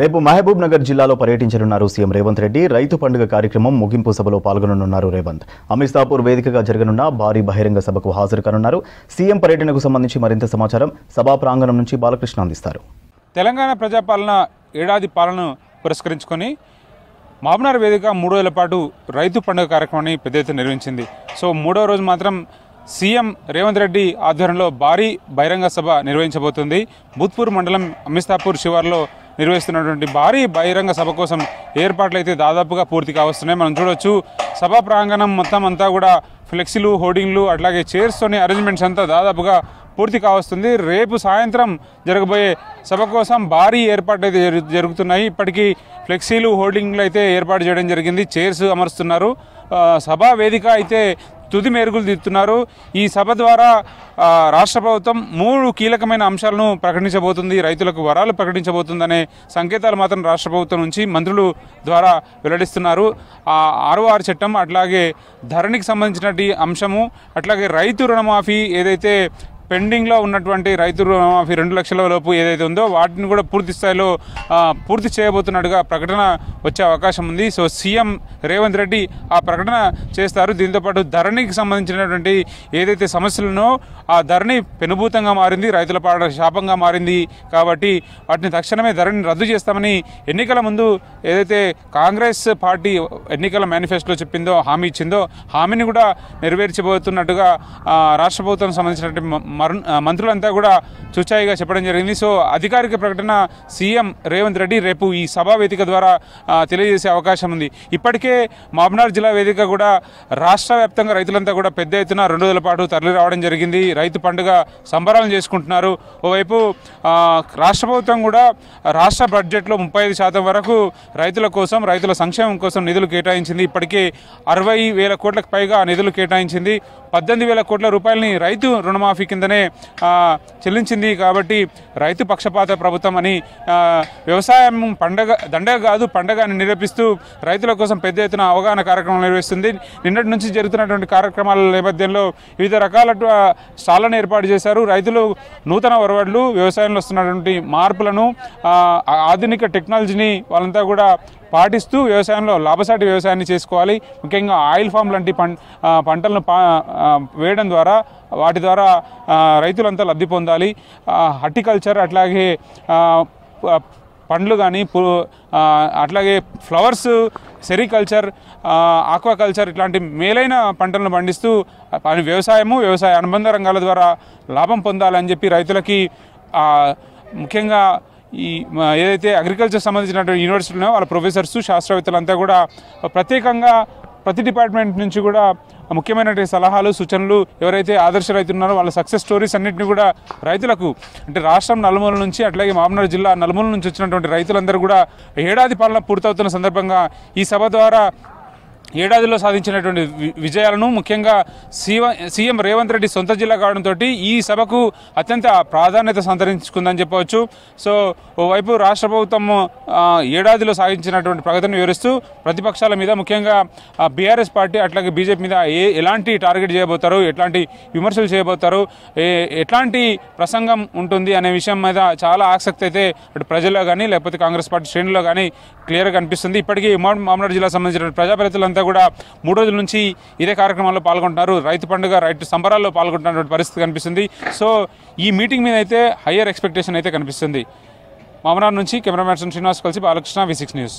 రేపు మహబూబ్ నగర్ జిల్లాలో పర్యటించనున్నారు సీఎం రేవంత్ రెడ్డి. రైతు పండుగ కార్యక్రమం ముగింపు సభలో పాల్గొననున్నారు రేవంత్. అమితాపూర్ వేదికగా జరగనున్న భారీ బహిరంగ సభకు హాజరు కానున్నారు. సీఎం పర్యటనకు సంబంధించి మరింత సమాచారం సభా ప్రాంగణం నుంచి బాలకృష్ణ అందిస్తారు. తెలంగాణ ప్రజాపాలన ఏడాది పాలనను పురస్కరించుకొని మహబూబ్నగర్ వేదిక 3 రోజుల పాటు రైతు పండుగ కార్యక్రమాన్ని పెద్ద ఎత్తున నిర్వహించింది. సో 3వ రోజు మాత్రం సీఎం రేవంత్ రెడ్డి ఆధ్వర్యంలో భారీ బహిరంగ సభ నిర్వహించబోతుంది. భూత్పూర్ మండలం అమితాపూర్ శివార్లో నిర్వహిస్తున్నటువంటి భారీ బహిరంగ సభ కోసం ఏర్పాట్లు అయితే దాదాపుగా పూర్తి కావస్తున్నాయి. మనం చూడొచ్చు సభా ప్రాంగణం మొత్తం అంతా కూడా ఫ్లెక్సీలు, హోర్డింగ్లు అట్లాగే చైర్స్తోని అరేంజ్మెంట్స్ అంతా దాదాపుగా పూర్తి కావస్తుంది. రేపు సాయంత్రం జరగబోయే సభ కోసం భారీ ఏర్పాట్లు అయితే జరుగుతున్నాయి. ఇప్పటికీ ఫ్లెక్సీలు, హోర్డింగ్లు అయితే ఏర్పాటు చేయడం జరిగింది. చైర్స్ అమరుస్తున్నారు. సభా వేదిక అయితే తుది మెరుగులు దిద్దుతున్నారు. ఈ సభ ద్వారా రాష్ట్ర ప్రభుత్వం 3 కీలకమైన అంశాలను ప్రకటించబోతుంది. రైతులకు వరాలు ప్రకటించబోతుందనే సంకేతాలు మాత్రం రాష్ట్ర ప్రభుత్వం నుంచి మంత్రులు ద్వారా వెల్లడిస్తున్నారు. 6వ చట్టం, అట్లాగే ధరణికి సంబంధించినటువంటి అంశము, అట్లాగే రైతు రుణమాఫీ ఏదైతే పెండింగ్లో ఉన్నటువంటి రైతు రుణమాఫీ 2 లక్షల లోపు ఏదైతే ఉందో వాటిని కూడా పూర్తి స్థాయిలో పూర్తి చేయబోతున్నట్టుగా ప్రకటన వచ్చే అవకాశం ఉంది. సో సీఎం రేవంత్ రెడ్డి ఆ ప్రకటన చేస్తారు. దీంతోపాటు ధరణికి సంబంధించినటువంటి ఏదైతే సమస్యలునో ఆ ధరణి పెనుభూతంగా మారింది, రైతుల పాట శాపంగా మారింది. కాబట్టి వాటిని తక్షణమే ధరణిని రద్దు చేస్తామని ఎన్నికల ముందు ఏదైతే కాంగ్రెస్ పార్టీ ఎన్నికల మేనిఫెస్టోలో చెప్పిందో, హామీ ఇచ్చిందో, హామీని కూడా నెరవేర్చబోతున్నట్టుగా రాష్ట్ర ప్రభుత్వానికి సంబంధించినటువంటి మంత్రులంతా కూడా చూచాయిగా చెప్పడం జరిగింది. సో అధికారిక ప్రకటన సీఎం రేవంత్ రెడ్డి రేపు ఈ సభా వేదిక ద్వారా తెలియజేసే అవకాశం ఉంది. ఇప్పటికే మహబూబ్నగర్ జిల్లా వేదిక కూడా రాష్ట్ర వ్యాప్తంగా రైతులంతా కూడా పెద్ద ఎత్తున 2 రోజుల పాటు తరలి రావడం జరిగింది. రైతు పండుగ సంబరాలను చేసుకుంటున్నారు. ఓవైపు రాష్ట్ర ప్రభుత్వం కూడా రాష్ట్ర బడ్జెట్లో 35% వరకు రైతుల కోసం, రైతుల సంక్షేమం కోసం నిధులు కేటాయించింది. ఇప్పటికే 60,000 కోట్లకు పైగా నిధులు కేటాయించింది. 18,000 కోట్ల రూపాయలని రైతు రుణమాఫీ కిందనే చెల్లించింది. కాబట్టి రైతు పక్షపాత ప్రభుత్వం అని వ్యవసాయం దండగ కాదు పండగ అని నిరూపిస్తూ రైతుల కోసం పెద్ద ఎత్తున అవగాహన కార్యక్రమం నిర్వహిస్తుంది. నిన్నటి నుంచి జరుగుతున్నటువంటి కార్యక్రమాల నేపథ్యంలో వివిధ రకాల స్టాళ్లను ఏర్పాటు చేశారు. రైతులు నూతన ఒరవడ్లు, వ్యవసాయంలో వస్తున్నటువంటి మార్పులను, ఆధునిక టెక్నాలజీని వాళ్ళంతా కూడా పాటిస్తూ వ్యవసాయంలో లాభసాటి వ్యవసాయాన్ని చేసుకోవాలి. ముఖ్యంగా ఆయిల్ ఫామ్ లాంటి పంటలను వేయడం ద్వారా వాటి ద్వారా రైతులంతా లబ్ధి పొందాలి. హార్టికల్చర్, అట్లాగే పండ్లు కానీ, అట్లాగే ఫ్లవర్స్, సెరికల్చర్, ఆక్వాకల్చర్ ఇట్లాంటి మేలైన పంటలను పండిస్తూ వ్యవసాయ అనుబంధ రంగాల ద్వారా లాభం పొందాలని చెప్పి రైతులకి ముఖ్యంగా ఈ ఏదైతే అగ్రికల్చర్ సంబంధించినటువంటి యూనివర్సిటీలో వాళ్ళ ప్రొఫెసర్స్, శాస్త్రవేత్తలంతా కూడా ప్రత్యేకంగా ప్రతి డిపార్ట్మెంట్ నుంచి కూడా ముఖ్యమైనటువంటి సలహాలు, సూచనలు ఎవరైతే ఆదర్శ రైతులు ఉన్నారో వాళ్ళ సక్సెస్ స్టోరీస్ అన్నింటినీ కూడా రైతులకు, అంటే రాష్ట్రం నలుమూల నుంచి అట్లాగే మహబూబ్నగర్ జిల్లా నలుమూల నుంచి వచ్చినటువంటి రైతులందరూ కూడా ఏడాది పాలన పూర్తవుతున్న సందర్భంగా ఈ సభ ద్వారా ఏడాదిలో సాధించినటువంటి విజయాలను, ముఖ్యంగా సీఎం రేవంత్ రెడ్డి సొంత జిల్లా కావడంతో ఈ సభకు అత్యంత ప్రాధాన్యత సంతరించుకుందని చెప్పవచ్చు. సో ఓవైపు రాష్ట్ర ప్రభుత్వం ఏడాదిలో సాధించినటువంటి ప్రగతిని వివరిస్తూ ప్రతిపక్షాల మీద, ముఖ్యంగా బీఆర్ఎస్ పార్టీ అట్లాగే బీజేపీ మీద ఎలాంటి టార్గెట్ చేయబోతారు, ఎట్లాంటి విమర్శలు చేయబోతారు, ఎట్లాంటి ప్రసంగం ఉంటుంది అనే విషయం మీద చాలా ఆసక్తి అయితే అటు ప్రజల్లో కానీ లేకపోతే కాంగ్రెస్ పార్టీ శ్రేణుల్లో కానీ క్లియర్గా కనిపిస్తుంది. ఇప్పటికీ మహబూబ్నగర్ జిల్లా సంబంధించిన ప్రజాప్రతినిధులంతా కూడా 3 రోజుల నుంచి ఇదే కార్యక్రమాల్లో పాల్గొంటున్నారు. రైతు పండుగ, రైతు సంబరాల్లో పాల్గొంటున్నటువంటి పరిస్థితి కనిపిస్తుంది. సో ఈ మీటింగ్ మీద అయితే హయ్యర్ ఎక్స్పెక్టేషన్ అయితే కనిపిస్తుంది. మహబూబ్నగర్ నుంచి కెమెరామెన్ శ్రీనివాస్ కలిసి బాలకృష్ణ, V6 న్యూస్.